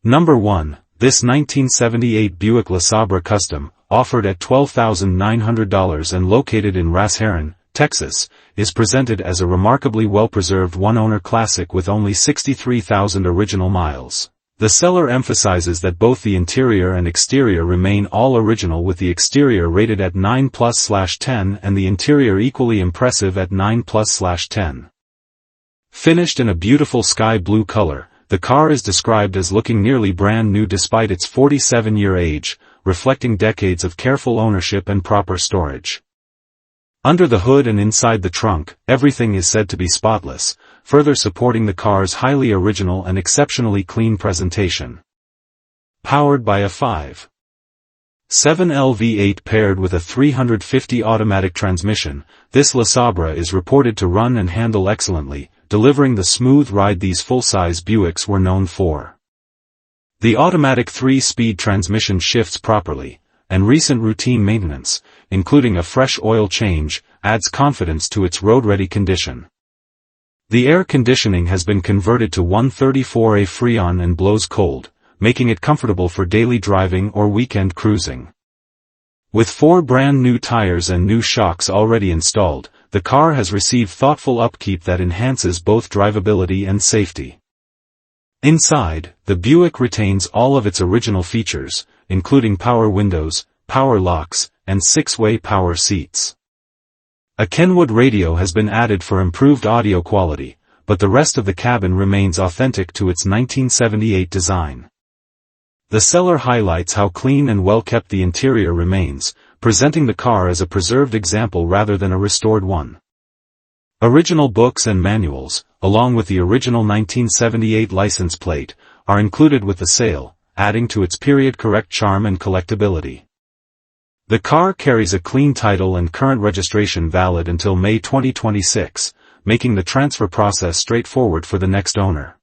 Number 1. This 1978 Buick LeSabre Custom, offered at $12,900 and located in Rosharon, Texas, is presented as a remarkably well-preserved one-owner classic with only 63,000 original miles. The seller emphasizes that both the interior and exterior remain all original, with the exterior rated at 9+/10 and the interior equally impressive at 9+/10. Finished in a beautiful sky blue color, the car is described as looking nearly brand new despite its 47-year age, reflecting decades of careful ownership and proper storage. Under the hood and inside the trunk, everything is said to be spotless, further supporting the car's highly original and exceptionally clean presentation. Powered by a 5.7 V8 paired with a 350 automatic transmission, this LeSabre is reported to run and handle excellently, delivering the smooth ride these full-size Buicks were known for. The automatic 3-speed transmission shifts properly, and recent routine maintenance, including a fresh oil change, adds confidence to its road-ready condition. The air conditioning has been converted to 134A Freon and blows cold, making it comfortable for daily driving or weekend cruising. With 4 brand new tires and new shocks already installed, the car has received thoughtful upkeep that enhances both drivability and safety. Inside, the Buick retains all of its original features, including power windows, power locks, and 6-way power seats. A Kenwood radio has been added for improved audio quality, but the rest of the cabin remains authentic to its 1978 design. The seller highlights how clean and well-kept the interior remains, presenting the car as a preserved example rather than a restored one. Original books and manuals, along with the original 1978 license plate, are included with the sale, adding to its period-correct charm and collectability. The car carries a clean title and current registration valid until May 2026, making the transfer process straightforward for the next owner.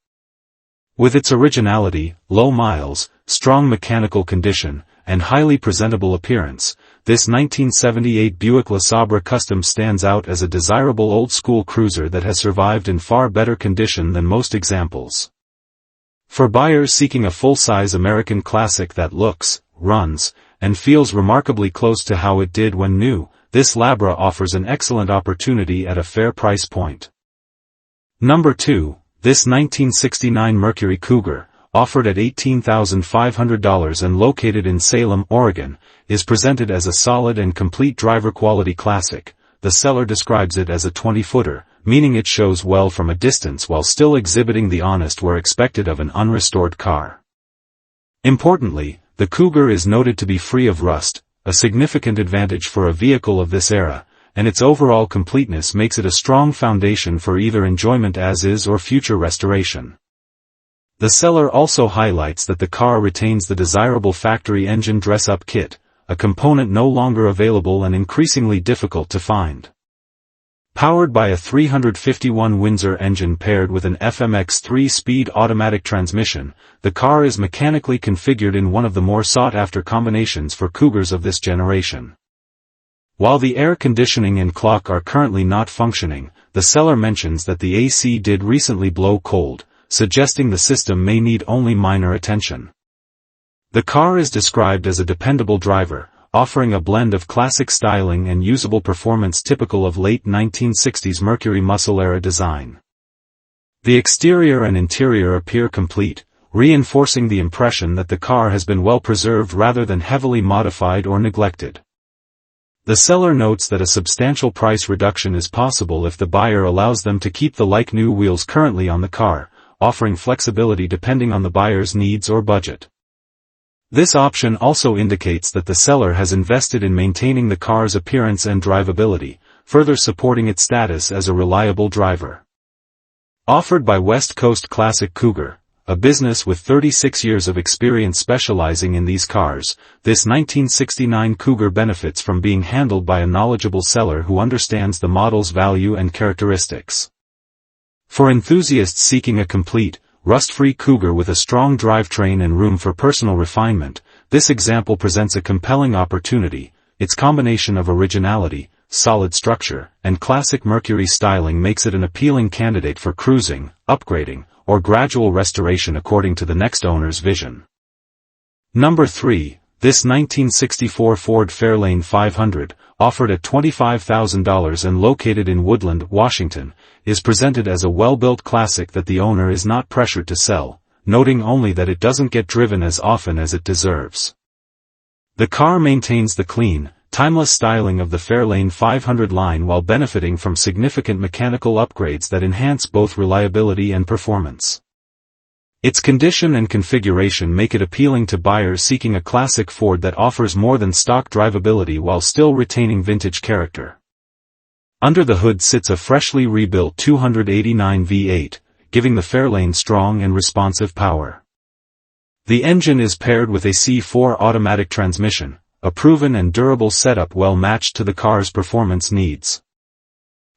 With its originality, low miles, strong mechanical condition, and highly presentable appearance, this 1978 Buick LeSabre Custom stands out as a desirable old-school cruiser that has survived in far better condition than most examples. For buyers seeking a full-size American classic that looks, runs, and feels remarkably close to how it did when new, this Labra offers an excellent opportunity at a fair price point. Number 2. This 1969 Mercury Cougar, offered at $18,500 and located in Salem, Oregon, is presented as a solid and complete driver-quality classic. The seller describes it as a 20-footer, meaning it shows well from a distance while still exhibiting the honest wear expected of an unrestored car. Importantly, the Cougar is noted to be free of rust, a significant advantage for a vehicle of this era, and its overall completeness makes it a strong foundation for either enjoyment as is or future restoration. The seller also highlights that the car retains the desirable factory engine dress-up kit, a component no longer available and increasingly difficult to find. Powered by a 351 Windsor engine paired with an FMX 3-speed automatic transmission, the car is mechanically configured in one of the more sought-after combinations for Cougars of this generation. While the air conditioning and clock are currently not functioning, the seller mentions that the AC did recently blow cold, suggesting the system may need only minor attention. The car is described as a dependable driver, offering a blend of classic styling and usable performance typical of late 1960s Mercury muscle-era design. The exterior and interior appear complete, reinforcing the impression that the car has been well preserved rather than heavily modified or neglected. The seller notes that a substantial price reduction is possible if the buyer allows them to keep the like-new wheels currently on the car, offering flexibility depending on the buyer's needs or budget. This option also indicates that the seller has invested in maintaining the car's appearance and drivability, further supporting its status as a reliable driver. Offered by West Coast Classic Cougar, a business with 36 years of experience specializing in these cars, this 1969 Cougar benefits from being handled by a knowledgeable seller who understands the model's value and characteristics. For enthusiasts seeking a complete, rust-free Cougar with a strong drivetrain and room for personal refinement, this example presents a compelling opportunity. Its combination of originality, solid structure, and classic Mercury styling makes it an appealing candidate for cruising, upgrading, or gradual restoration according to the next owner's vision. Number 3. This 1964 Ford Fairlane 500, offered at $25,000 and located in Woodland, Washington, is presented as a well-built classic that the owner is not pressured to sell, noting only that it doesn't get driven as often as it deserves. The car maintains the clean, timeless styling of the Fairlane 500 line while benefiting from significant mechanical upgrades that enhance both reliability and performance. Its condition and configuration make it appealing to buyers seeking a classic Ford that offers more than stock drivability while still retaining vintage character. Under the hood sits a freshly rebuilt 289 V8, giving the Fairlane strong and responsive power. The engine is paired with a C4 automatic transmission, a proven and durable setup well matched to the car's performance needs.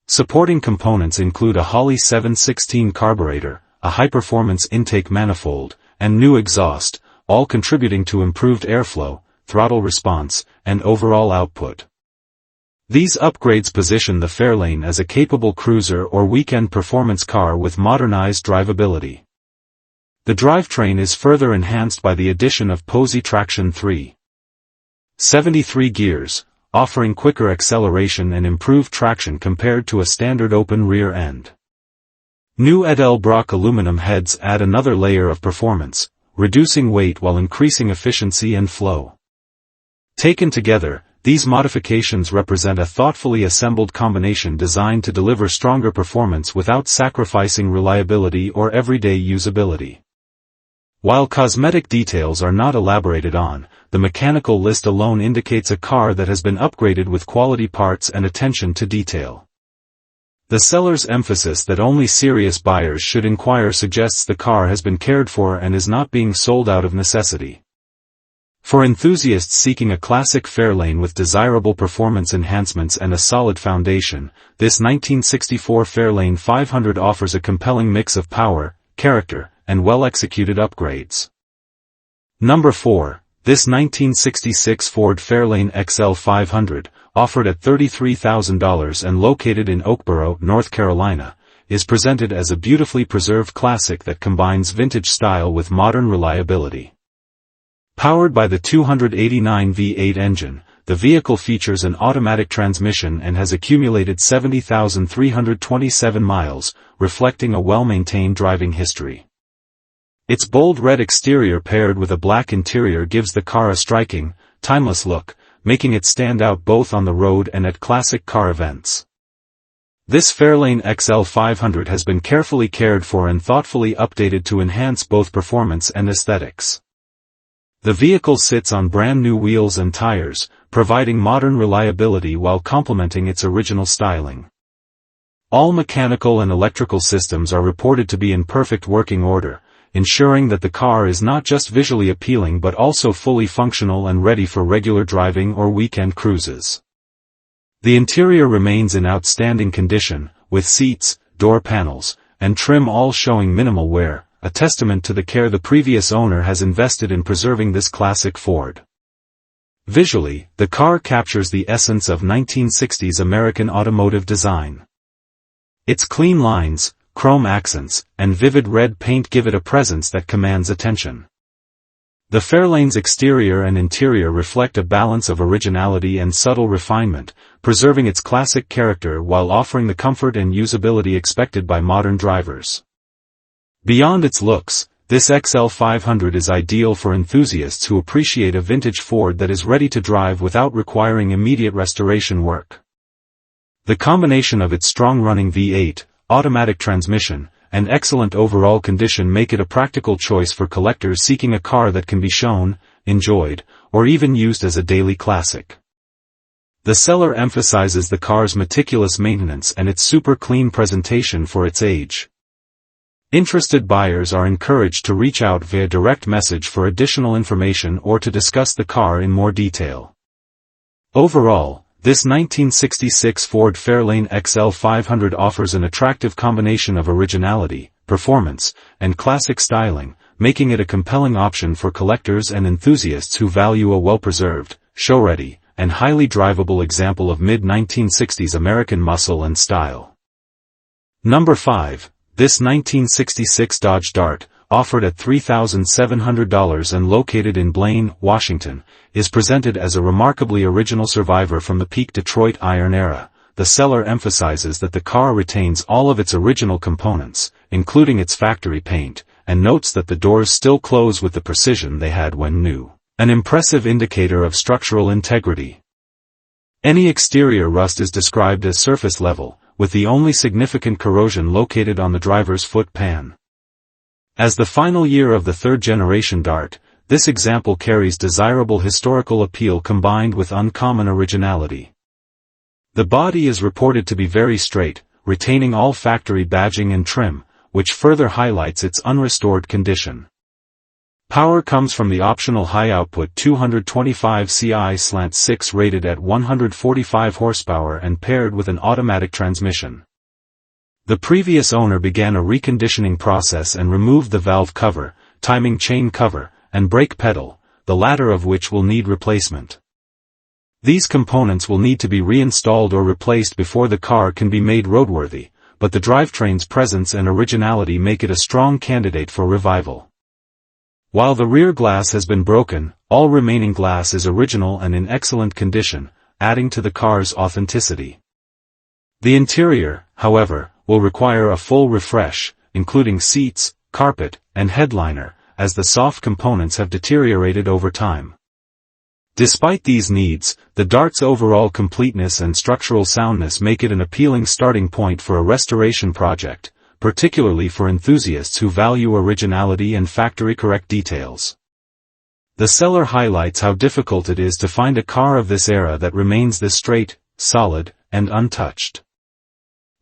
Supporting components include a Holley 716 carburetor, a high-performance intake manifold, and new exhaust, all contributing to improved airflow, throttle response, and overall output. These upgrades position the Fairlane as a capable cruiser or weekend performance car with modernized drivability. The drivetrain is further enhanced by the addition of Posey Traction 3.73 gears, offering quicker acceleration and improved traction compared to a standard open rear end. New Edelbrock aluminum heads add another layer of performance, reducing weight while increasing efficiency and flow. Taken together, these modifications represent a thoughtfully assembled combination designed to deliver stronger performance without sacrificing reliability or everyday usability. While cosmetic details are not elaborated on, the mechanical list alone indicates a car that has been upgraded with quality parts and attention to detail. The seller's emphasis that only serious buyers should inquire suggests the car has been cared for and is not being sold out of necessity. For enthusiasts seeking a classic Fairlane with desirable performance enhancements and a solid foundation, this 1964 Fairlane 500 offers a compelling mix of power, character, and well-executed upgrades. Number 4. This 1966 Ford Fairlane XL 500, offered at $33,000 and located in Oakboro, North Carolina, is presented as a beautifully preserved classic that combines vintage style with modern reliability. Powered by the 289 V8 engine, the vehicle features an automatic transmission and has accumulated 70,327 miles, reflecting a well-maintained driving history. Its bold red exterior paired with a black interior gives the car a striking, timeless look, making it stand out both on the road and at classic car events. This Fairlane XL 500 has been carefully cared for and thoughtfully updated to enhance both performance and aesthetics. The vehicle sits on brand new wheels and tires, providing modern reliability while complementing its original styling. All mechanical and electrical systems are reported to be in perfect working order, ensuring that the car is not just visually appealing but also fully functional and ready for regular driving or weekend cruises. The interior remains in outstanding condition, with seats, door panels, and trim all showing minimal wear, a testament to the care the previous owner has invested in preserving this classic Ford. Visually, the car captures the essence of 1960s American automotive design. Its clean lines, chrome accents, and vivid red paint give it a presence that commands attention. The Fairlane's exterior and interior reflect a balance of originality and subtle refinement, preserving its classic character while offering the comfort and usability expected by modern drivers. Beyond its looks, this XL 500 is ideal for enthusiasts who appreciate a vintage Ford that is ready to drive without requiring immediate restoration work. The combination of its strong-running V8, automatic transmission, and excellent overall condition make it a practical choice for collectors seeking a car that can be shown, enjoyed, or even used as a daily classic. The seller emphasizes the car's meticulous maintenance and its super clean presentation for its age. Interested buyers are encouraged to reach out via direct message for additional information or to discuss the car in more detail. Overall, this 1966 Ford Fairlane XL 500 offers an attractive combination of originality, performance, and classic styling, making it a compelling option for collectors and enthusiasts who value a well-preserved, show-ready, and highly drivable example of mid-1960s American muscle and style. Number 5. This 1966 Dodge Dart, offered at $3,700 and located in Blaine, Washington, is presented as a remarkably original survivor from the peak Detroit iron era. The seller emphasizes that the car retains all of its original components, including its factory paint, and notes that the doors still close with the precision they had when new, an impressive indicator of structural integrity. Any exterior rust is described as surface level, with the only significant corrosion located on the driver's foot pan. As the final year of the third-generation Dart, this example carries desirable historical appeal combined with uncommon originality. The body is reported to be very straight, retaining all factory badging and trim, which further highlights its unrestored condition. Power comes from the optional high-output 225 CI/6 rated at 145 horsepower and paired with an automatic transmission. The previous owner began a reconditioning process and removed the valve cover, timing chain cover, and brake pedal, the latter of which will need replacement. These components will need to be reinstalled or replaced before the car can be made roadworthy, but the drivetrain's presence and originality make it a strong candidate for revival. While the rear glass has been broken, all remaining glass is original and in excellent condition, adding to the car's authenticity. The interior, however, will require a full refresh, including seats, carpet, and headliner, as the soft components have deteriorated over time. Despite these needs, the Dart's overall completeness and structural soundness make it an appealing starting point for a restoration project, particularly for enthusiasts who value originality and factory-correct details. The seller highlights how difficult it is to find a car of this era that remains this straight, solid, and untouched.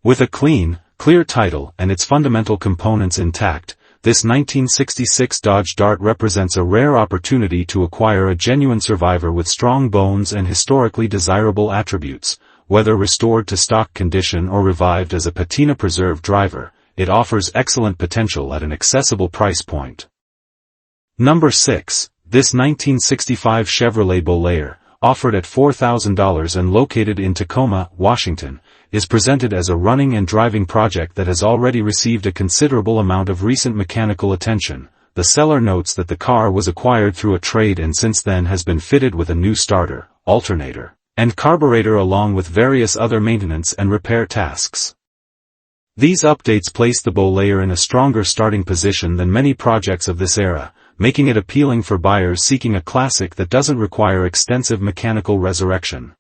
With a clean, clear title and its fundamental components intact, this 1966 Dodge Dart represents a rare opportunity to acquire a genuine survivor with strong bones and historically desirable attributes. Whether restored to stock condition or revived as a patina-preserved driver, it offers excellent potential at an accessible price point. Number 6. This 1965 Chevrolet Bolero, offered at $4,000 and located in Tacoma, Washington, is presented as a running and driving project that has already received a considerable amount of recent mechanical attention. The seller notes that the car was acquired through a trade and since then has been fitted with a new starter, alternator, and carburetor along with various other maintenance and repair tasks. These updates place the Bolero in a stronger starting position than many projects of this era, making it appealing for buyers seeking a classic that doesn't require extensive mechanical resurrection.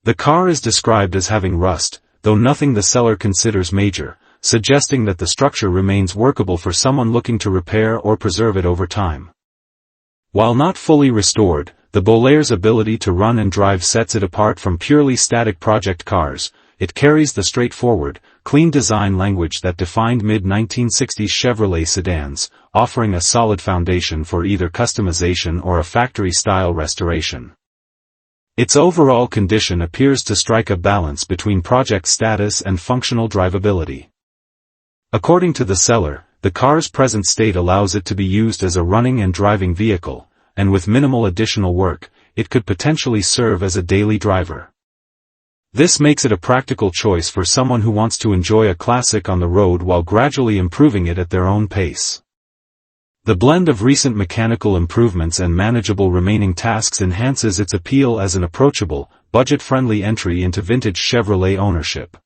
The car is described as having rust, though nothing the seller considers major, suggesting that the structure remains workable for someone looking to repair or preserve it over time. While not fully restored, the Bolero's ability to run and drive sets it apart from purely static project cars. It carries the straightforward, clean design language that defined mid-1960s Chevrolet sedans, offering a solid foundation for either customization or a factory-style restoration. Its overall condition appears to strike a balance between project status and functional drivability. According to the seller, the car's present state allows it to be used as a running and driving vehicle, and with minimal additional work, it could potentially serve as a daily driver. This makes it a practical choice for someone who wants to enjoy a classic on the road while gradually improving it at their own pace. The blend of recent mechanical improvements and manageable remaining tasks enhances its appeal as an approachable, budget-friendly entry into vintage Chevrolet ownership.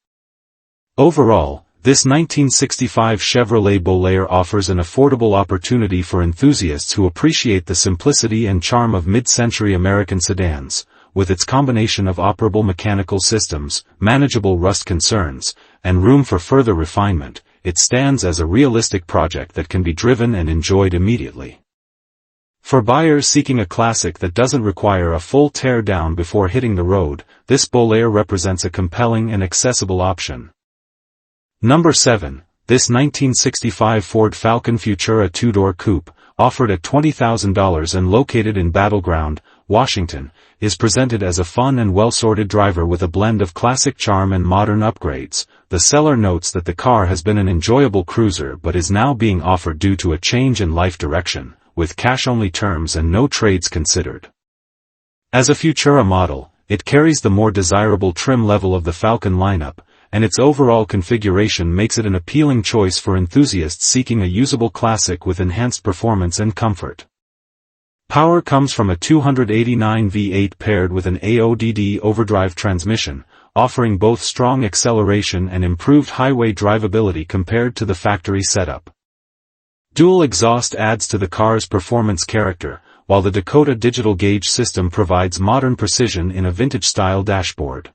Overall, this 1965 Chevrolet Bolero offers an affordable opportunity for enthusiasts who appreciate the simplicity and charm of mid-century American sedans. With its combination of operable mechanical systems, manageable rust concerns, and room for further refinement, it stands as a realistic project that can be driven and enjoyed immediately. For buyers seeking a classic that doesn't require a full tear-down before hitting the road, this Bolero represents a compelling and accessible option. Number 7. This 1965 Ford Falcon Futura two-door coupe, offered at $20,000 and located in Battleground, Washington, is presented as a fun and well-sorted driver with a blend of classic charm and modern upgrades. The seller notes that the car has been an enjoyable cruiser but is now being offered due to a change in life direction, with cash-only terms and no trades considered. As a Futura model, it carries the more desirable trim level of the Falcon lineup, and its overall configuration makes it an appealing choice for enthusiasts seeking a usable classic with enhanced performance and comfort. Power comes from a 289 V8 paired with an AODD overdrive transmission, offering both strong acceleration and improved highway drivability compared to the factory setup. Dual exhaust adds to the car's performance character, while the Dakota digital gauge system provides modern precision in a vintage-style dashboard.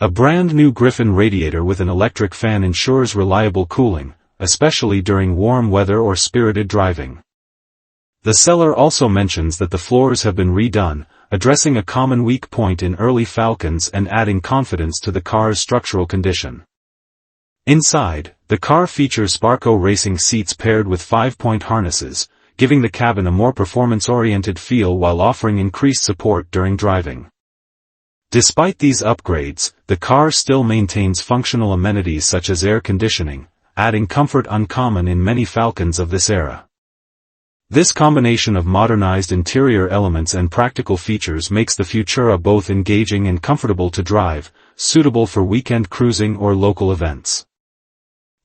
A brand-new Griffin radiator with an electric fan ensures reliable cooling, especially during warm weather or spirited driving. The seller also mentions that the floors have been redone, addressing a common weak point in early Falcons and adding confidence to the car's structural condition. Inside, the car features Sparco racing seats paired with 5-point harnesses, giving the cabin a more performance-oriented feel while offering increased support during driving. Despite these upgrades, the car still maintains functional amenities such as air conditioning, adding comfort uncommon in many Falcons of this era. This combination of modernized interior elements and practical features makes the Futura both engaging and comfortable to drive, suitable for weekend cruising or local events.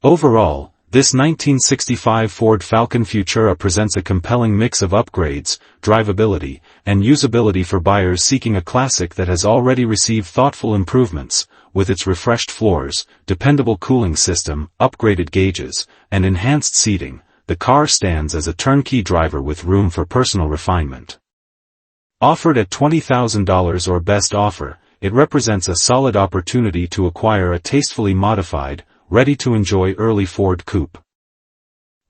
Overall, this 1965 Ford Falcon Futura presents a compelling mix of upgrades, drivability, and usability for buyers seeking a classic that has already received thoughtful improvements, with its refreshed floors, dependable cooling system, upgraded gauges, and enhanced seating. The car stands as a turnkey driver with room for personal refinement. Offered at $20,000 or best offer, it represents a solid opportunity to acquire a tastefully modified, ready-to-enjoy early Ford coupe.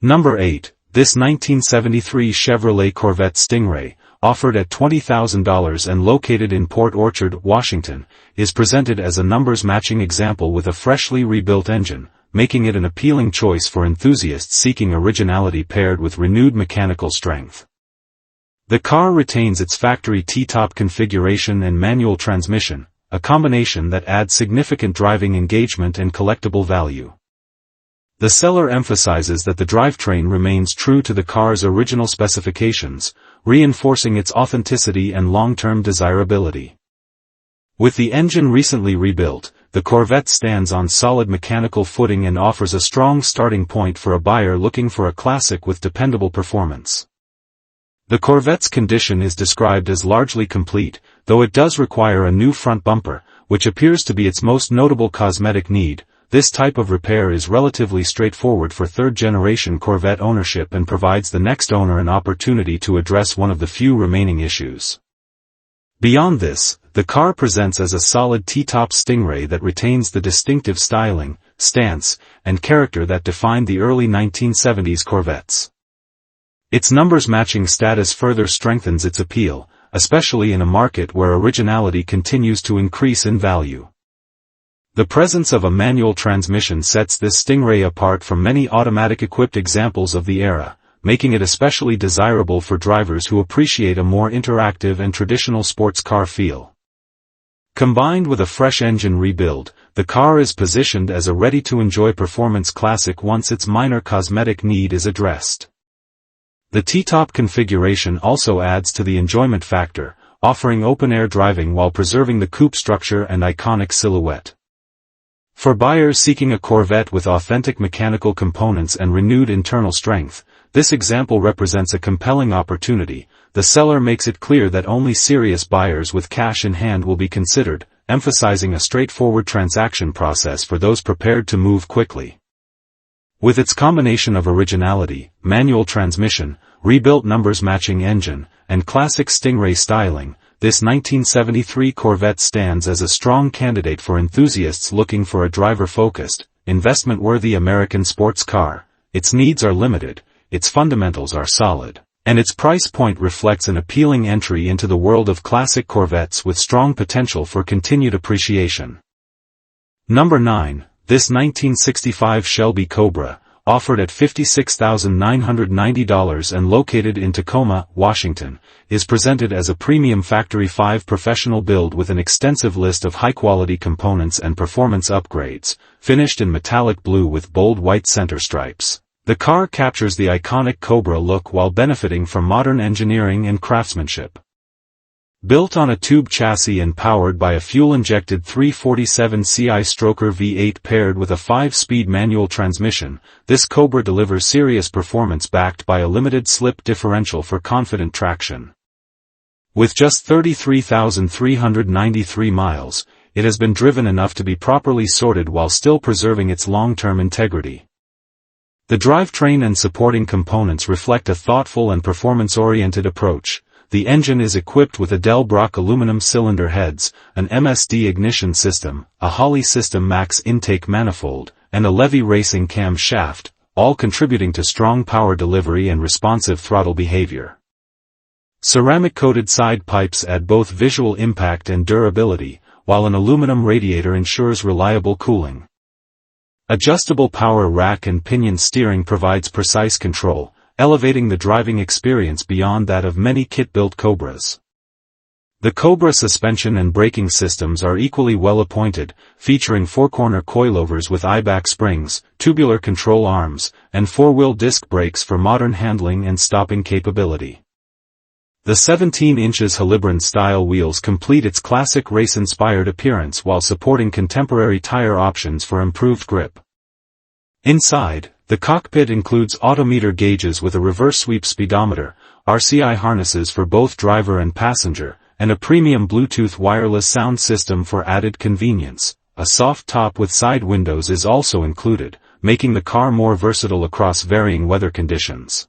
Number 8. This 1973 Chevrolet Corvette Stingray, offered at $20,000 and located in Port Orchard, Washington, is presented as a numbers-matching example with a freshly rebuilt engine, making it an appealing choice for enthusiasts seeking originality paired with renewed mechanical strength. The car retains its factory T-top configuration and manual transmission, a combination that adds significant driving engagement and collectible value. The seller emphasizes that the drivetrain remains true to the car's original specifications, reinforcing its authenticity and long-term desirability. With the engine recently rebuilt, the Corvette stands on solid mechanical footing and offers a strong starting point for a buyer looking for a classic with dependable performance. The Corvette's condition is described as largely complete, though it does require a new front bumper, which appears to be its most notable cosmetic need. This type of repair is relatively straightforward for third-generation Corvette ownership and provides the next owner an opportunity to address one of the few remaining issues. Beyond this, the car presents as a solid T-top Stingray that retains the distinctive styling, stance, and character that defined the early 1970s Corvettes. Its numbers-matching status further strengthens its appeal, especially in a market where originality continues to increase in value. The presence of a manual transmission sets this Stingray apart from many automatic-equipped examples of the era, making it especially desirable for drivers who appreciate a more interactive and traditional sports car feel. Combined with a fresh engine rebuild, the car is positioned as a ready-to-enjoy performance classic once its minor cosmetic need is addressed. The T-top configuration also adds to the enjoyment factor, offering open-air driving while preserving the coupe structure and iconic silhouette. For buyers seeking a Corvette with authentic mechanical components and renewed internal strength, this example represents a compelling opportunity. The seller makes it clear that only serious buyers with cash in hand will be considered, emphasizing a straightforward transaction process for those prepared to move quickly. With its combination of originality, manual transmission, rebuilt numbers-matching engine, and classic Stingray styling, this 1973 Corvette stands as a strong candidate for enthusiasts looking for a driver-focused, investment-worthy American sports car. Its needs are limited, its fundamentals are solid, and its price point reflects an appealing entry into the world of classic Corvettes with strong potential for continued appreciation. Number 9. This 1965 Shelby Cobra, offered at $56,990 and located in Tacoma, Washington, is presented as a premium Factory 5 professional build with an extensive list of high-quality components and performance upgrades, finished in metallic blue with bold white center stripes. The car captures the iconic Cobra look while benefiting from modern engineering and craftsmanship. Built on a tube chassis and powered by a fuel-injected 347 Ci stroker V8 paired with a 5-speed manual transmission, this Cobra delivers serious performance backed by a limited slip differential for confident traction. With just 33,393 miles, it has been driven enough to be properly sorted while still preserving its long-term integrity. The drivetrain and supporting components reflect a thoughtful and performance-oriented approach. The engine is equipped with Edelbrock aluminum cylinder heads, an MSD ignition system, a Holley System Max intake manifold, and a Levy racing cam shaft, all contributing to strong power delivery and responsive throttle behavior. Ceramic-coated side pipes add both visual impact and durability, while an aluminum radiator ensures reliable cooling. Adjustable power rack and pinion steering provides precise control, elevating the driving experience beyond that of many kit-built Cobras. The Cobra suspension and braking systems are equally well appointed, featuring 4-corner coilovers with eyeback springs, tubular control arms, and 4-wheel disc brakes for modern handling and stopping capability. The 17 inches Halibran-style wheels complete its classic race-inspired appearance while supporting contemporary tire options for improved grip. Inside, the cockpit includes odometer gauges with a reverse sweep speedometer, RCI harnesses for both driver and passenger, and a premium Bluetooth wireless sound system for added convenience. A soft top with side windows is also included, making the car more versatile across varying weather conditions.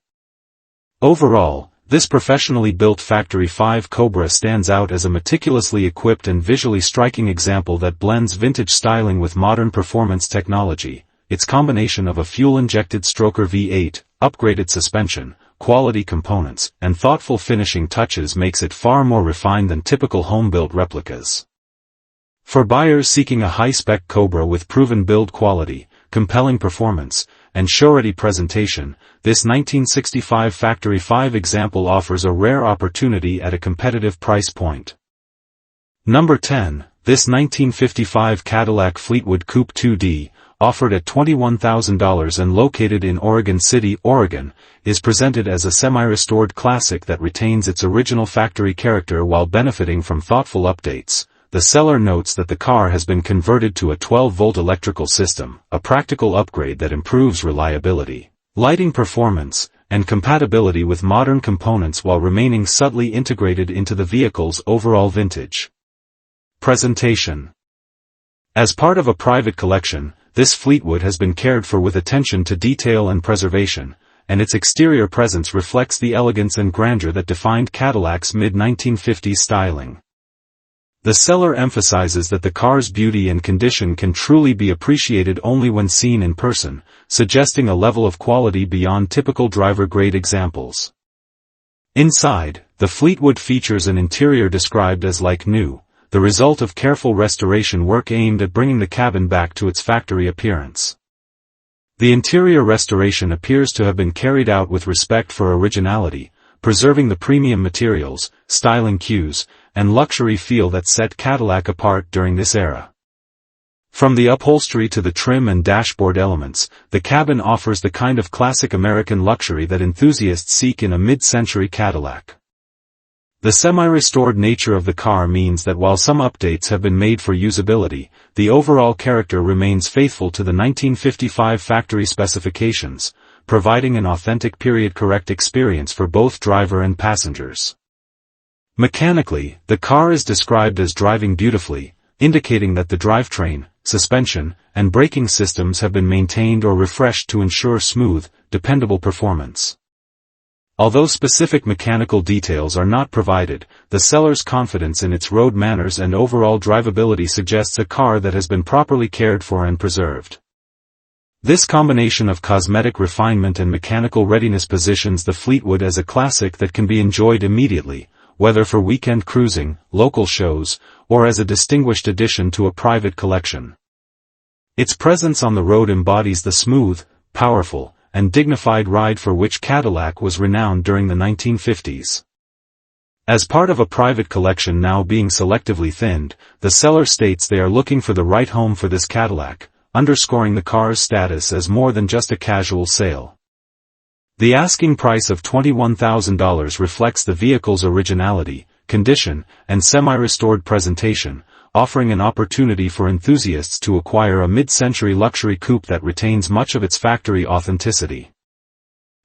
Overall, this professionally built Factory 5 Cobra stands out as a meticulously equipped and visually striking example that blends vintage styling with modern performance technology. Its combination of a fuel-injected stroker V8, upgraded suspension, quality components, and thoughtful finishing touches makes it far more refined than typical home-built replicas. For buyers seeking a high-spec Cobra with proven build quality, compelling performance, and show-ready presentation, this 1965 Factory 5 example offers a rare opportunity at a competitive price point. Number 10. This 1955 Cadillac Fleetwood Coupe 2D, offered at $21,000 and located in Oregon City, Oregon, is presented as a semi-restored classic that retains its original factory character while benefiting from thoughtful updates. The seller notes that the car has been converted to a 12-volt electrical system, a practical upgrade that improves reliability, lighting performance, and compatibility with modern components while remaining subtly integrated into the vehicle's overall vintage presentation. As part of a private collection, this Fleetwood has been cared for with attention to detail and preservation, and its exterior presence reflects the elegance and grandeur that defined Cadillac's mid-1950s styling. The seller emphasizes that the car's beauty and condition can truly be appreciated only when seen in person, suggesting a level of quality beyond typical driver-grade examples. Inside, the Fleetwood features an interior described as like new, the result of careful restoration work aimed at bringing the cabin back to its factory appearance. The interior restoration appears to have been carried out with respect for originality, preserving the premium materials, styling cues, and luxury feel that set Cadillac apart during this era. From the upholstery to the trim and dashboard elements, the cabin offers the kind of classic American luxury that enthusiasts seek in a mid-century Cadillac. The semi-restored nature of the car means that while some updates have been made for usability, the overall character remains faithful to the 1955 factory specifications, providing an authentic period-correct experience for both driver and passengers. Mechanically, the car is described as driving beautifully, indicating that the drivetrain, suspension, and braking systems have been maintained or refreshed to ensure smooth, dependable performance. Although specific mechanical details are not provided, the seller's confidence in its road manners and overall drivability suggests a car that has been properly cared for and preserved. This combination of cosmetic refinement and mechanical readiness positions the Fleetwood as a classic that can be enjoyed immediately, whether for weekend cruising, local shows, or as a distinguished addition to a private collection. Its presence on the road embodies the smooth, powerful, and dignified ride for which Cadillac was renowned during the 1950s. As part of a private collection now being selectively thinned, the seller states they are looking for the right home for this Cadillac, underscoring the car's status as more than just a casual sale. The asking price of $21,000 reflects the vehicle's originality, condition, and semi-restored presentation, offering an opportunity for enthusiasts to acquire a mid-century luxury coupe that retains much of its factory authenticity.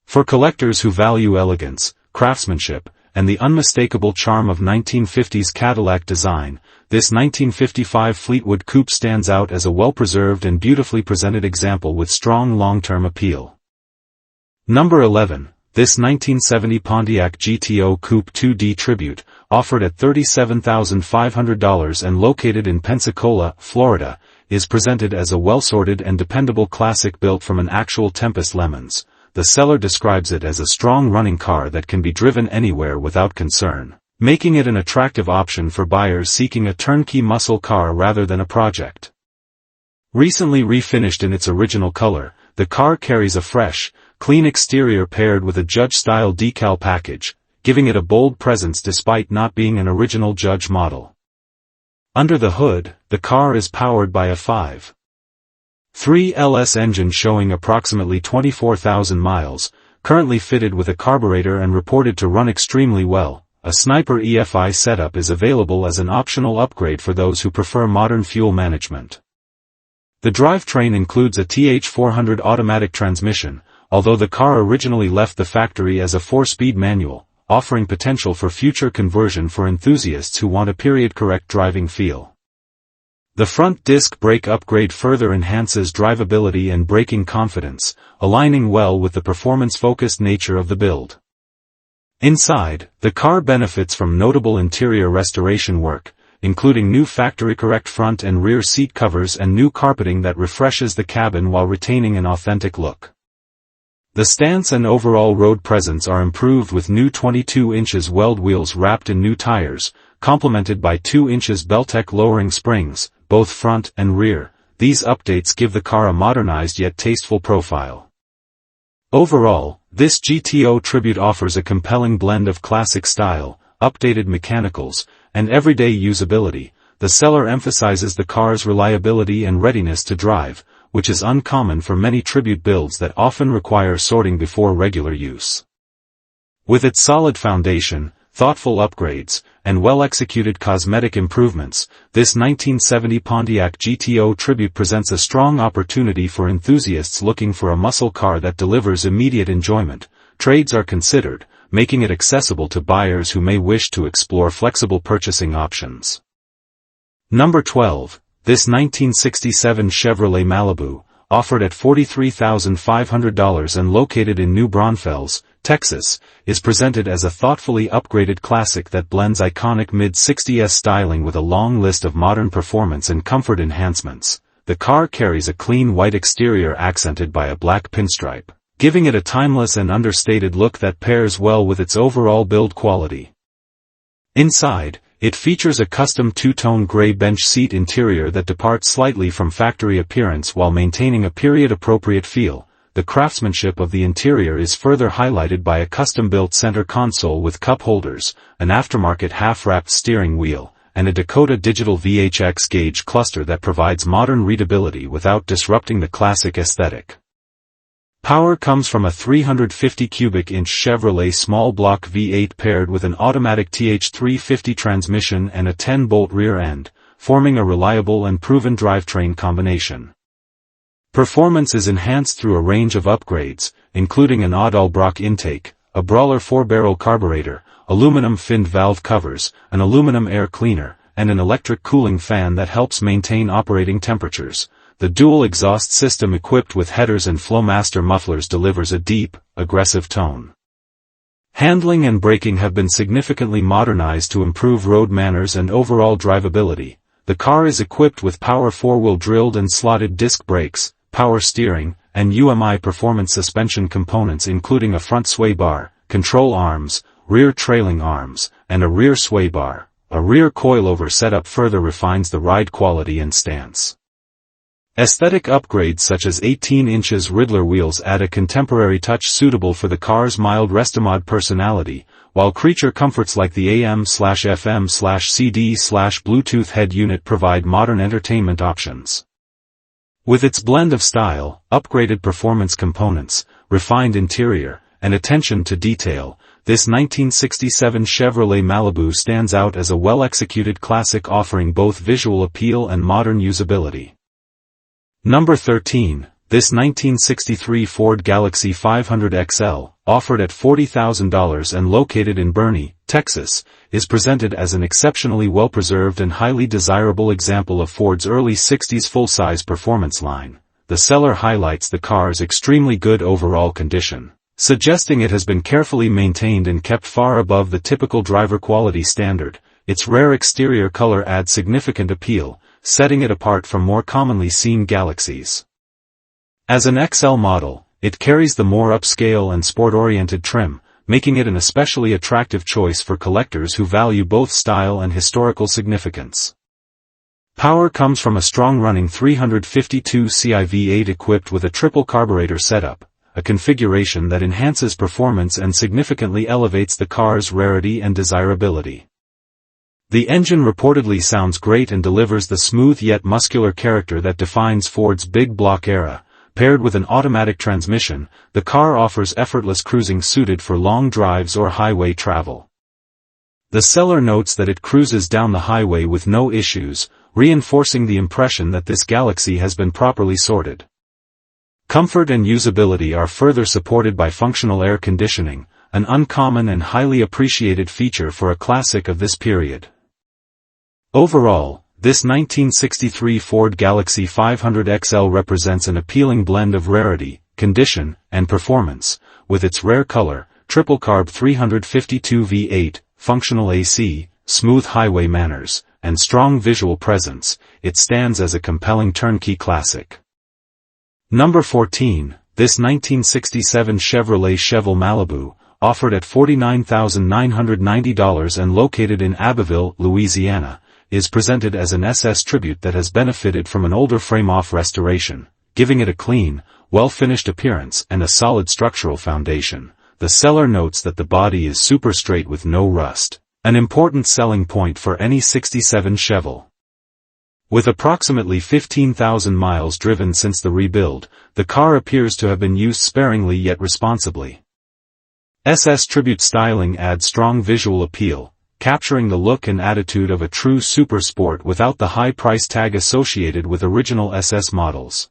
For collectors who value elegance, craftsmanship, and the unmistakable charm of 1950s Cadillac design, this 1955 Fleetwood coupe stands out as a well-preserved and beautifully presented example with strong long-term appeal. Number 11. This 1970 Pontiac GTO Coupe 2D Tribute, offered at $37,500 and located in Pensacola, Florida, is presented as a well-sorted and dependable classic built from an actual Tempest Lemons. The seller describes it as a strong running car that can be driven anywhere without concern, making it an attractive option for buyers seeking a turnkey muscle car rather than a project. Recently refinished in its original color, the car carries a fresh, clean exterior paired with a Judge-style decal package, giving it a bold presence despite not being an original Judge model. Under the hood, the car is powered by a 5.3 LS engine showing approximately 24,000 miles, currently fitted with a carburetor and reported to run extremely well. A Sniper EFI setup is available as an optional upgrade for those who prefer modern fuel management. The drivetrain includes a TH400 automatic transmission, although the car originally left the factory as a 4-speed manual, offering potential for future conversion for enthusiasts who want a period-correct driving feel. The front disc brake upgrade further enhances drivability and braking confidence, aligning well with the performance-focused nature of the build. Inside, the car benefits from notable interior restoration work, including new factory-correct front and rear seat covers and new carpeting that refreshes the cabin while retaining an authentic look. The stance and overall road presence are improved with new 22 inches weld wheels wrapped in new tires, complemented by 2 inches Beltec lowering springs, both front and rear. These updates give the car a modernized yet tasteful profile. Overall, this GTO Tribute offers a compelling blend of classic style, updated mechanicals, and everyday usability. The seller emphasizes the car's reliability and readiness to drive, which is uncommon for many Tribute builds that often require sorting before regular use. With its solid foundation, thoughtful upgrades, and well-executed cosmetic improvements, this 1970 Pontiac GTO Tribute presents a strong opportunity for enthusiasts looking for a muscle car that delivers immediate enjoyment. Trades are considered, making it accessible to buyers who may wish to explore flexible purchasing options. Number 12. This 1967 Chevrolet Malibu, offered at $43,500 and located in New Braunfels, Texas, is presented as a thoughtfully upgraded classic that blends iconic mid-60s styling with a long list of modern performance and comfort enhancements. The car carries a clean white exterior accented by a black pinstripe, giving it a timeless and understated look that pairs well with its overall build quality. Inside, it features a custom two-tone gray bench seat interior that departs slightly from factory appearance while maintaining a period-appropriate feel. The craftsmanship of the interior is further highlighted by a custom-built center console with cup holders, an aftermarket half-wrapped steering wheel, and a Dakota digital VHX gauge cluster that provides modern readability without disrupting the classic aesthetic. Power comes from a 350 cubic inch Chevrolet small block V8 paired with an automatic TH350 transmission and a 10-bolt rear end, forming a reliable and proven drivetrain combination. Performance is enhanced through a range of upgrades, including an Audalbrock intake, a Brawler 4-barrel carburetor, aluminum finned valve covers, an aluminum air cleaner, and an electric cooling fan that helps maintain operating temperatures. The dual exhaust system equipped with headers and Flowmaster mufflers delivers a deep, aggressive tone. Handling and braking have been significantly modernized to improve road manners and overall drivability. The car is equipped with power 4-wheel drilled and slotted disc brakes, power steering, and UMI performance suspension components including a front sway bar, control arms, rear trailing arms, and a rear sway bar. A rear coilover setup further refines the ride quality and stance. Aesthetic upgrades such as 18 inches Riddler wheels add a contemporary touch suitable for the car's mild restomod personality, while creature comforts like the AM/FM/CD/Bluetooth head unit provide modern entertainment options. With its blend of style, upgraded performance components, refined interior, and attention to detail, this 1967 Chevrolet Malibu stands out as a well-executed classic offering both visual appeal and modern usability. Number 13, this 1963 Ford Galaxy 500 XL, offered at $40,000 and located in Boerne, Texas, is presented as an exceptionally well-preserved and highly desirable example of Ford's early 60s full-size performance line. The seller highlights the car's extremely good overall condition, suggesting it has been carefully maintained and kept far above the typical driver quality standard. Its rare exterior color adds significant appeal, setting it apart from more commonly seen Galaxies. As an XL model, it carries the more upscale and sport-oriented trim, making it an especially attractive choice for collectors who value both style and historical significance. Power comes from a strong-running 352 CI V8 equipped with a triple carburetor setup, a configuration that enhances performance and significantly elevates the car's rarity and desirability. The engine reportedly sounds great and delivers the smooth yet muscular character that defines Ford's big block era. Paired with an automatic transmission, the car offers effortless cruising suited for long drives or highway travel. The seller notes that it cruises down the highway with no issues, reinforcing the impression that this Galaxy has been properly sorted. Comfort and usability are further supported by functional air conditioning, an uncommon and highly appreciated feature for a classic of this period. Overall, this 1963 Ford Galaxy 500 XL represents an appealing blend of rarity, condition, and performance, with its rare color, triple-carb 352 V8, functional AC, smooth highway manners, and strong visual presence. It stands as a compelling turnkey classic. Number 14, this 1967 Chevrolet Chevelle Malibu, offered at $49,990 and located in Abbeville, Louisiana, is presented as an SS tribute that has benefited from an older frame-off restoration, giving it a clean, well-finished appearance and a solid structural foundation. The seller notes that the body is super straight with no rust, an important selling point for any 67 Chevelle. With approximately 15,000 miles driven since the rebuild, the car appears to have been used sparingly yet responsibly. SS tribute styling adds strong visual appeal, capturing the look and attitude of a true super sport without the high price tag associated with original SS models.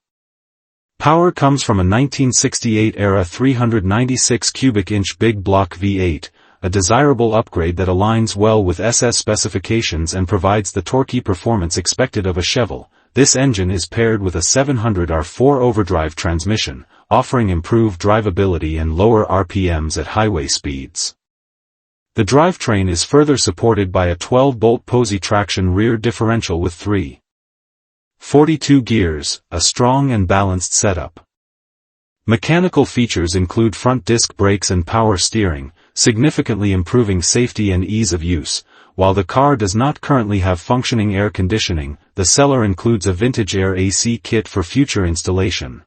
Power comes from a 1968-era 396 cubic inch big block V8, a desirable upgrade that aligns well with SS specifications and provides the torquey performance expected of a Chevelle. This engine is paired with a 700R4 overdrive transmission, offering improved drivability and lower RPMs at highway speeds. The drivetrain is further supported by a 12-bolt Posey traction rear differential with 342 gears, a strong and balanced setup. Mechanical features include front disc brakes and power steering, significantly improving safety and ease of use. While the car does not currently have functioning air conditioning, the seller includes a vintage air AC kit for future installation.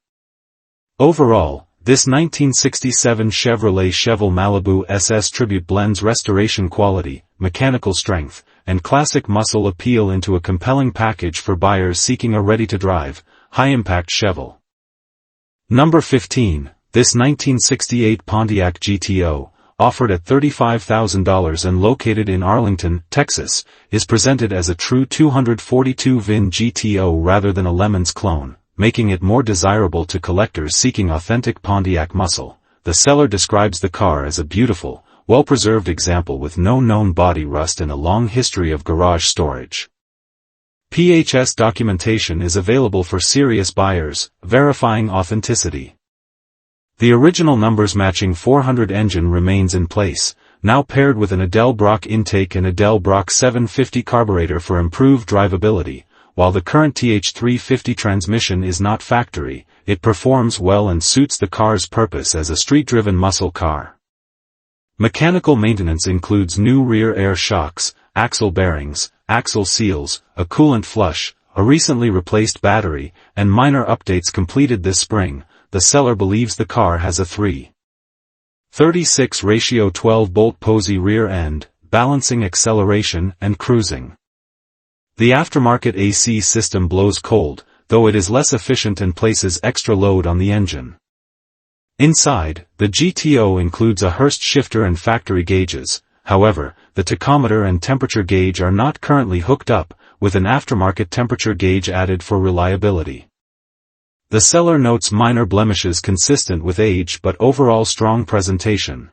Overall, this 1967 Chevrolet Chevelle Malibu SS Tribute blends restoration quality, mechanical strength, and classic muscle appeal into a compelling package for buyers seeking a ready-to-drive, high-impact Chevelle. Number 15, this 1968 Pontiac GTO, offered at $35,000 and located in Arlington, Texas, is presented as a true 242 VIN GTO rather than a Lemons clone, making it more desirable to collectors seeking authentic Pontiac muscle. The seller describes the car as a beautiful, well-preserved example with no known body rust and a long history of garage storage. PHS documentation is available for serious buyers, verifying authenticity. The original numbers matching 400 engine remains in place, now paired with an Edelbrock intake and Edelbrock 750 carburetor for improved drivability. While the current TH350 transmission is not factory, it performs well and suits the car's purpose as a street-driven muscle car. Mechanical maintenance includes new rear air shocks, axle bearings, axle seals, a coolant flush, a recently replaced battery, and minor updates completed this spring. The seller believes the car has a 3:36 ratio 12-bolt Posey rear end, balancing acceleration and cruising. The aftermarket AC system blows cold, though it is less efficient and places extra load on the engine. Inside, the GTO includes a Hurst shifter and factory gauges. However, the tachometer and temperature gauge are not currently hooked up, with an aftermarket temperature gauge added for reliability. The seller notes minor blemishes consistent with age but overall strong presentation.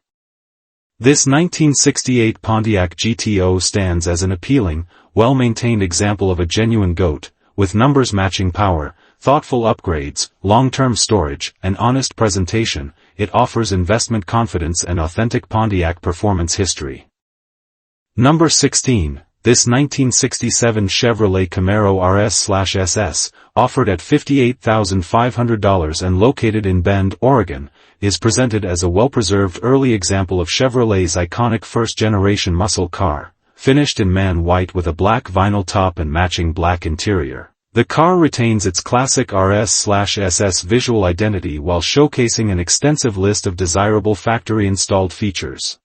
This 1968 Pontiac GTO stands as an appealing, well-maintained example of a genuine GOAT, with numbers matching power, thoughtful upgrades, long-term storage, and honest presentation. It offers investment confidence and authentic Pontiac performance history. Number 16. This 1967 Chevrolet Camaro RS/SS, offered at $58,500 and located in Bend, Oregon, is presented as a well-preserved early example of Chevrolet's iconic first-generation muscle car, finished in man white with a black vinyl top and matching black interior. The car retains its classic RS/SS visual identity while showcasing an extensive list of desirable factory-installed features.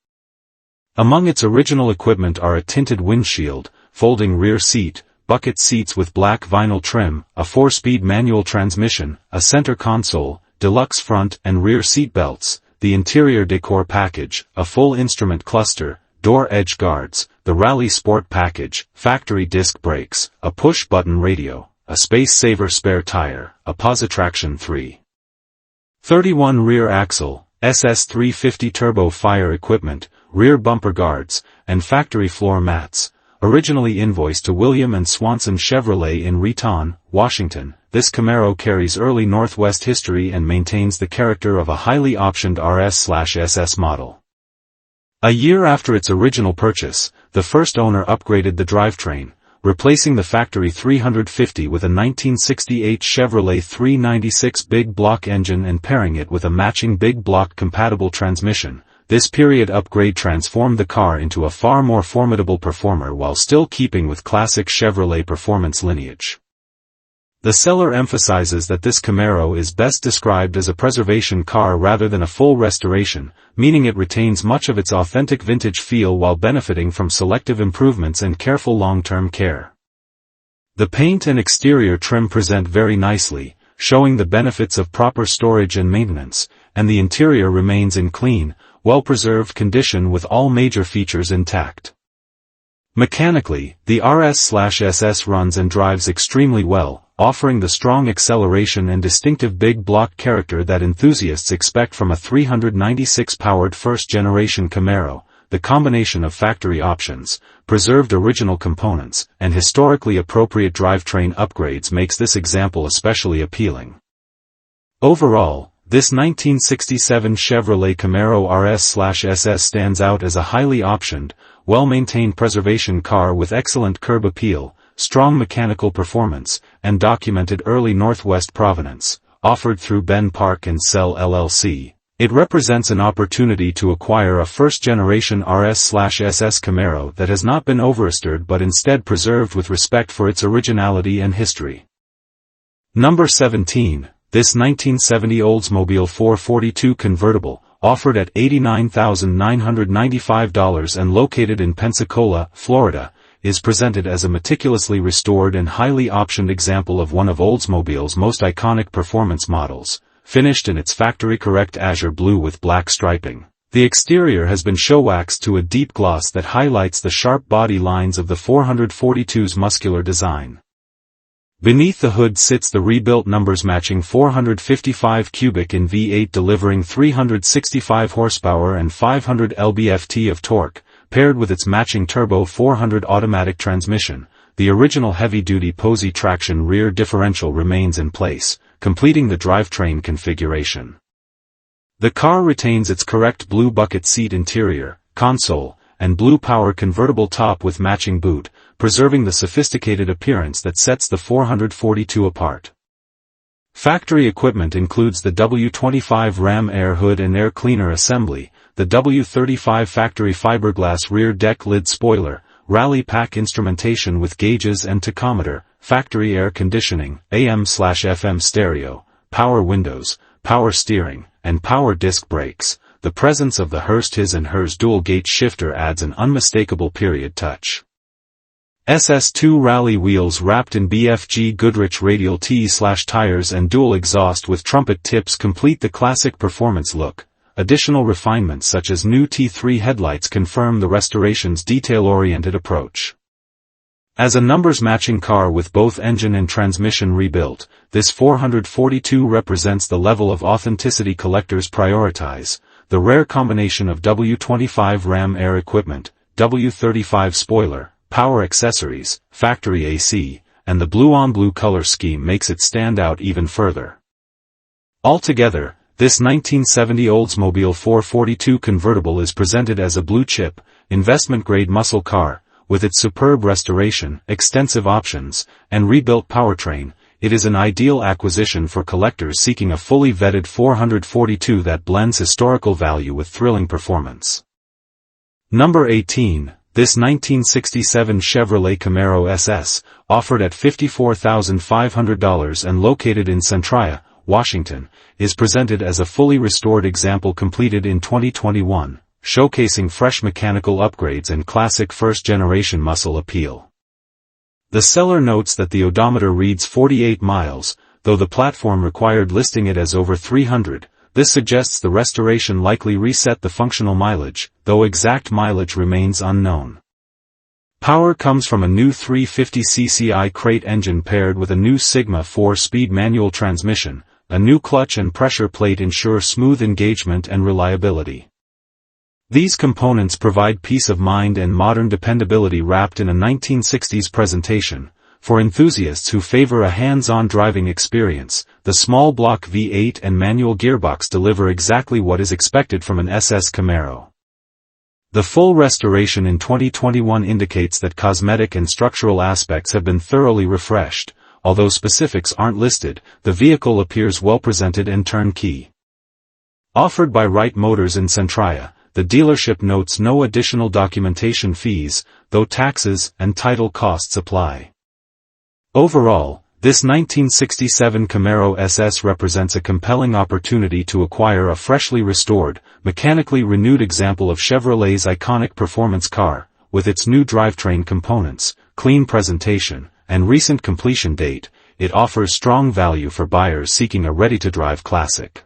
Among its original equipment are a tinted windshield, folding rear seat, bucket seats with black vinyl trim, a 4-speed manual transmission, a center console, deluxe front and rear seat belts, the interior decor package, a full instrument cluster, door edge guards, the Rally Sport package, factory disc brakes, a push-button radio, a space-saver spare tire, a Positraction 331 rear axle, SS350 turbo fire equipment, rear bumper guards, and factory floor mats. Originally invoiced to William and Swanson Chevrolet in Renton, Washington, this Camaro carries early Northwest history and maintains the character of a highly optioned RS/SS model. A year after its original purchase, the first owner upgraded the drivetrain, replacing the factory 350 with a 1968 Chevrolet 396 big block engine and pairing it with a matching big block compatible transmission. This period upgrade transformed the car into a far more formidable performer while still keeping with classic Chevrolet performance lineage. The seller emphasizes that this Camaro is best described as a preservation car rather than a full restoration, meaning it retains much of its authentic vintage feel while benefiting from selective improvements and careful long-term care. The paint and exterior trim present very nicely, showing the benefits of proper storage and maintenance, and the interior remains in clean, well-preserved condition with all major features intact. Mechanically, the RS/SS runs and drives extremely well, offering the strong acceleration and distinctive big block character that enthusiasts expect from a 396-powered first-generation Camaro. The combination of factory options, preserved original components, and historically appropriate drivetrain upgrades makes this example especially appealing. Overall, this 1967 Chevrolet Camaro RS/SS stands out as a highly optioned, well-maintained preservation car with excellent curb appeal, strong mechanical performance, and documented early Northwest provenance, offered through Ben Park and Sell LLC. It represents an opportunity to acquire a first-generation RS/SS Camaro that has not been overrestored but instead preserved with respect for its originality and history. Number 17. This 1970 Oldsmobile 442 convertible, offered at $89,995 and located in Pensacola, Florida, is presented as a meticulously restored and highly optioned example of one of Oldsmobile's most iconic performance models, finished in its factory-correct azure blue with black striping. The exterior has been show-waxed to a deep gloss that highlights the sharp body lines of the 442's muscular design. Beneath the hood sits the rebuilt numbers-matching 455 cubic in V8 delivering 365 horsepower and 500 lb-ft of torque, paired with its matching turbo 400 automatic transmission. The original heavy-duty Posey traction rear differential remains in place, completing the drivetrain configuration. The car retains its correct blue bucket seat interior, console, and blue power convertible top with matching boot, preserving the sophisticated appearance that sets the 442 apart. Factory equipment includes the W25 Ram air hood and air cleaner assembly, the W35 factory fiberglass rear deck lid spoiler, rally pack instrumentation with gauges and tachometer, factory air conditioning, AM/FM stereo, power windows, power steering, and power disc brakes. The presence of the Hurst his and hers dual gate shifter adds an unmistakable period touch. SS2 rally wheels wrapped in BFG Goodrich radial T/tires and dual exhaust with trumpet tips complete the classic performance look. Additional refinements such as new T3 headlights confirm the restoration's detail-oriented approach. As a numbers-matching car with both engine and transmission rebuilt, this 442 represents the level of authenticity collectors prioritize. The rare combination of W25 Ram air equipment, W35 spoiler, power accessories, factory AC, and the blue-on-blue color scheme makes it stand out even further. Altogether, this 1970 Oldsmobile 442 convertible is presented as a blue-chip, investment-grade muscle car. With its superb restoration, extensive options, and rebuilt powertrain, it is an ideal acquisition for collectors seeking a fully vetted 442 that blends historical value with thrilling performance. Number 18. This 1967 Chevrolet Camaro SS, offered at $54,500 and located in Centralia, Washington, is presented as a fully restored example completed in 2021. Showcasing fresh mechanical upgrades and classic first-generation muscle appeal. The seller notes that the odometer reads 48 miles, though the platform required listing it as over 300. This suggests the restoration likely reset the functional mileage, though exact mileage remains unknown. Power comes from a new 350cc crate engine paired with a new Sigma 4-speed manual transmission. A new clutch and pressure plate ensure smooth engagement and reliability. These components provide peace of mind and modern dependability wrapped in a 1960s presentation. For enthusiasts who favor a hands-on driving experience, the small block V8 and manual gearbox deliver exactly what is expected from an SS Camaro. The full restoration in 2021 indicates that cosmetic and structural aspects have been thoroughly refreshed. Although specifics aren't listed, the vehicle appears well presented and turnkey. Offered by Wright Motors in Centralia, the dealership notes no additional documentation fees, though taxes and title costs apply. Overall, this 1967 Camaro SS represents a compelling opportunity to acquire a freshly restored, mechanically renewed example of Chevrolet's iconic performance car, with its new drivetrain components, clean presentation, and recent completion date. It offers strong value for buyers seeking a ready-to-drive classic.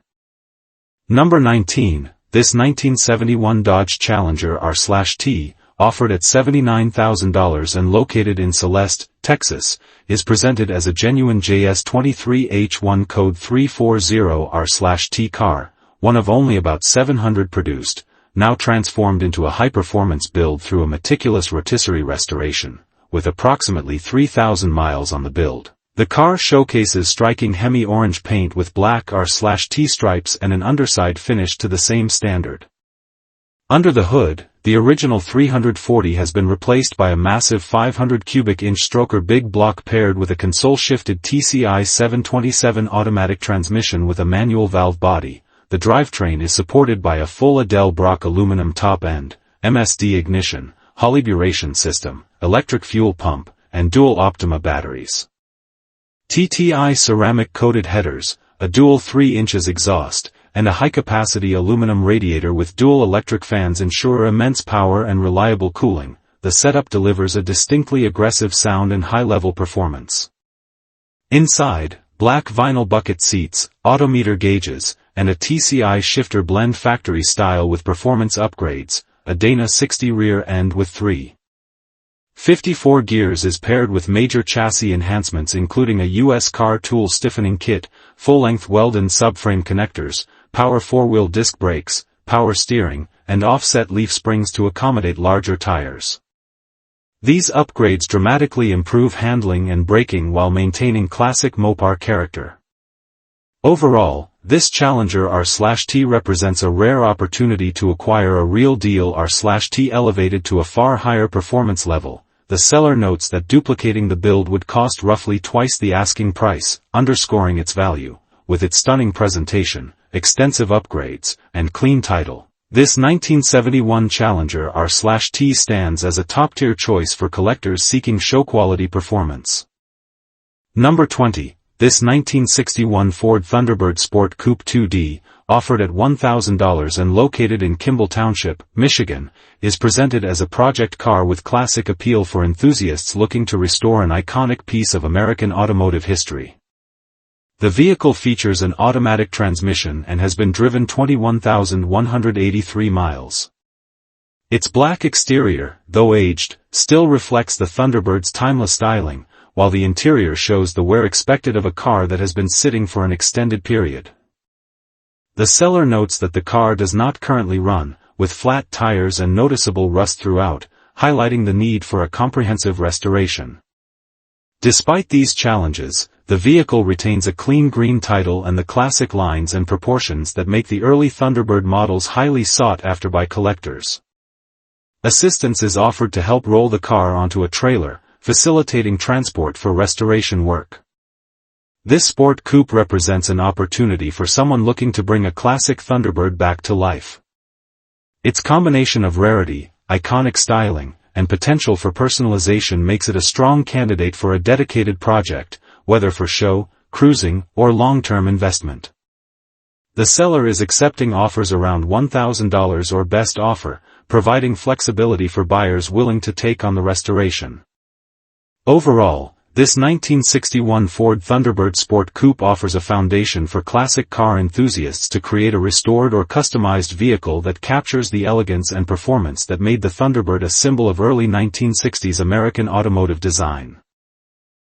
Number 19. This 1971 Dodge Challenger R/T, offered at $79,000 and located in Celeste, Texas, is presented as a genuine JS23H1 code 340 R/T car, one of only about 700 produced, now transformed into a high-performance build through a meticulous rotisserie restoration, with approximately 3,000 miles on the build. The car showcases striking Hemi-orange paint with black R/T stripes and an underside finish to the same standard. Under the hood, the original 340 has been replaced by a massive 500 cubic inch stroker big block paired with a console-shifted TCI 727 automatic transmission with a manual valve body. The drivetrain is supported by a full Edelbrock aluminum top end, MSD ignition, holoburation system, electric fuel pump, and dual Optima batteries. TTI ceramic-coated headers, a dual 3 inches exhaust, and a high-capacity aluminum radiator with dual electric fans ensure immense power and reliable cooling. The setup delivers a distinctly aggressive sound and high-level performance. Inside, black vinyl bucket seats, odometer gauges, and a TCI shifter blend factory style with performance upgrades. A Dana 60 rear end with 354 gears is paired with major chassis enhancements including a U.S. car tool stiffening kit, full-length Weldon subframe connectors, power 4-wheel disc brakes, power steering, and offset leaf springs to accommodate larger tires. These upgrades dramatically improve handling and braking while maintaining classic Mopar character. Overall, this Challenger R/T represents a rare opportunity to acquire a real deal R/T elevated to a far higher performance level. The seller notes that duplicating the build would cost roughly twice the asking price, underscoring its value. With its stunning presentation, extensive upgrades, and clean title, this 1971 Challenger R/T stands as a top-tier choice for collectors seeking show-quality performance. Number 20. This 1961 Ford Thunderbird Sport Coupe 2D, offered at $1,000 and located in Kimball Township, Michigan, is presented as a project car with classic appeal for enthusiasts looking to restore an iconic piece of American automotive history. The vehicle features an automatic transmission and has been driven 21,183 miles. Its black exterior, though aged, still reflects the Thunderbird's timeless styling, while the interior shows the wear expected of a car that has been sitting for an extended period. The seller notes that the car does not currently run, with flat tires and noticeable rust throughout, highlighting the need for a comprehensive restoration. Despite these challenges, the vehicle retains a clean green title and the classic lines and proportions that make the early Thunderbird models highly sought after by collectors. Assistance is offered to help roll the car onto a trailer, facilitating transport for restoration work. This sport coupe represents an opportunity for someone looking to bring a classic Thunderbird back to life. Its combination of rarity, iconic styling, and potential for personalization makes it a strong candidate for a dedicated project, whether for show, cruising, or long-term investment. The seller is accepting offers around $1,000 or best offer, providing flexibility for buyers willing to take on the restoration. Overall, this 1961 Ford Thunderbird Sport Coupe offers a foundation for classic car enthusiasts to create a restored or customized vehicle that captures the elegance and performance that made the Thunderbird a symbol of early 1960s American automotive design.